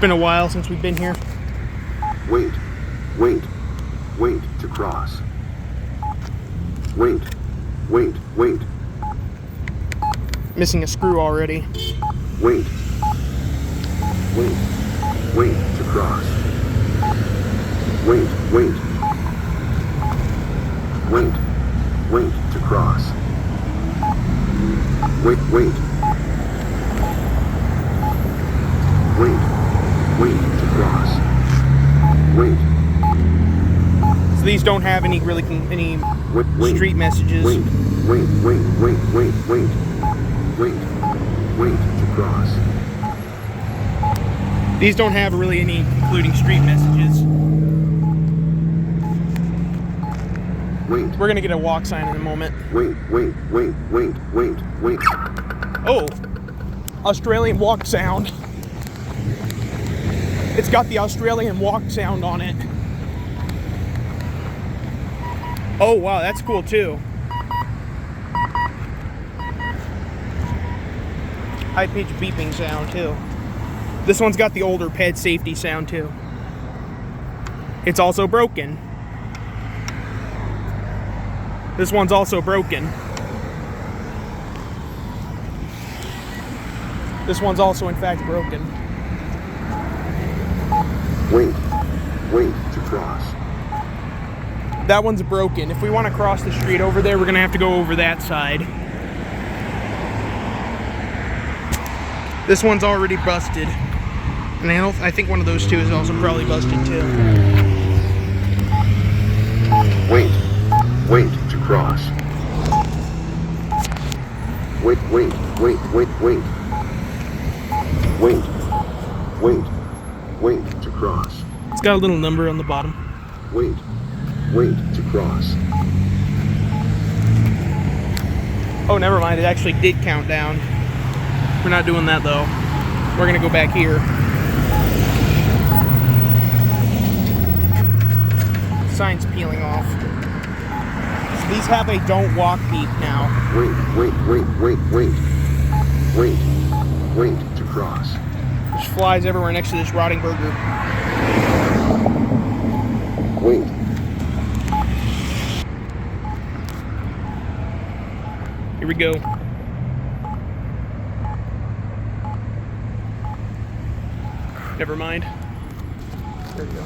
been a while since we've been here. Wait, wait, wait to cross. Wait, wait, wait. Missing a screw already. Wait, wait, wait to cross. Wait, wait, wait, wait to cross. Wait, wait, wait, wait to cross. Wait. So these don't have any Wait, street messages. Wait, wait, wait, wait, wait, wait, wait, wait to cross. These don't have really any including street messages. Wait. We're gonna get a walk sign in a moment. Wait, wait, wait, wait, wait, wait. Oh, Australian walk sound. It's got the Australian walk sound on it. Oh wow, that's cool too. High-pitched beeping sound too. This one's got the older ped safety sound too. It's also broken. This one's also broken. This one's also in fact broken. Wait, wait to cross. That one's broken. If we want to cross the street over there, we're gonna have to go over that side. This one's already busted. And I think one of those two is also probably busted too. Wait, wait to cross. Wait, wait, wait, wait, wait. Wait, wait, wait to cross. It's got a little number on the bottom. Wait, wait to cross. Oh, never mind. It actually did count down. We're not doing that though. We're gonna go back here. Sign's peeling off. So these have a don't walk beep now. Wait, wait, wait, wait, wait. Wait, wait to cross. There's flies everywhere next to this rotting burger. Wait. Here we go. Never mind. There we go.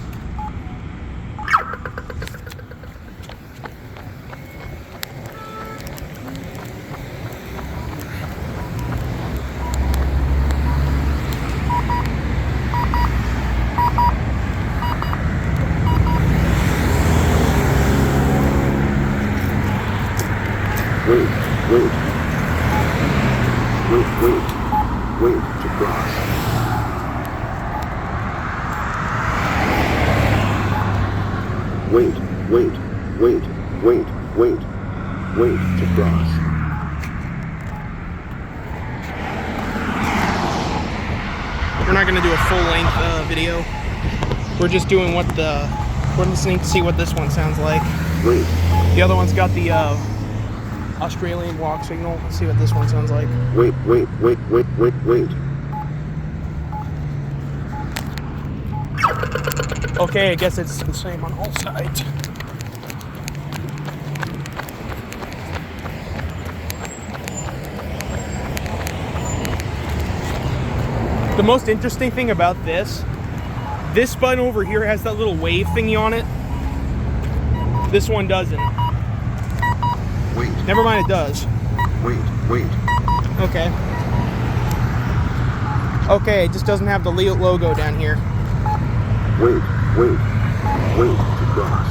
Wait, wait. Wait, wait. Wait to cross. Wait, wait, wait, wait, wait, wait to cross. We're not gonna do a full-length video. We're just doing we're listening to see what this one sounds like. Wait. The other one's got the Australian walk signal. Let's see what this one sounds like. Wait, wait, wait, wait, wait, wait. Okay, I guess it's the same on all sides. The most interesting thing about this button over here has that little wave thingy on it. This one doesn't. Wait. Never mind, it does. Wait, wait. Okay. Okay, it just doesn't have the logo down here. Wait, wait, wait to cross.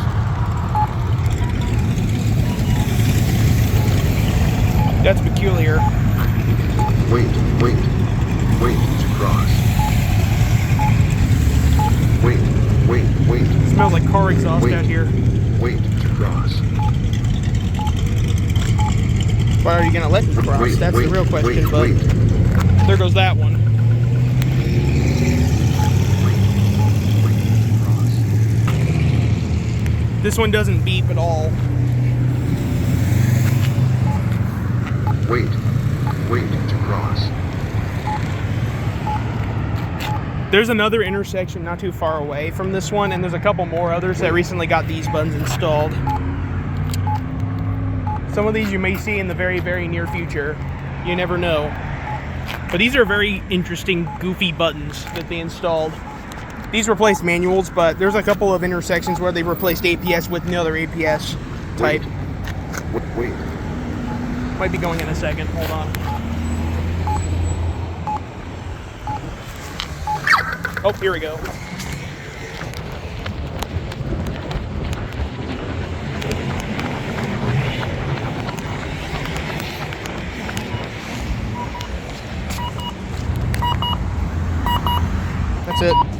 That's peculiar. Wait, wait, wait to cross. Wait, wait, wait. It smells like car exhaust wait, out here. Wait to cross. Why are you gonna let it cross? Wait, That's wait, the real question, wait, but wait. there goes that one. This one doesn't beep at all. Wait, wait to cross. There's another intersection not too far away from this one, and there's a couple more others that recently got these buttons installed. Some of these you may see in the very, very near future. You never know. But these are very interesting, goofy buttons that they installed. These replaced manuals, but there's a couple of intersections where they replaced APS with another APS type. Wait. Might be going in a second. Hold on. Oh, here we go.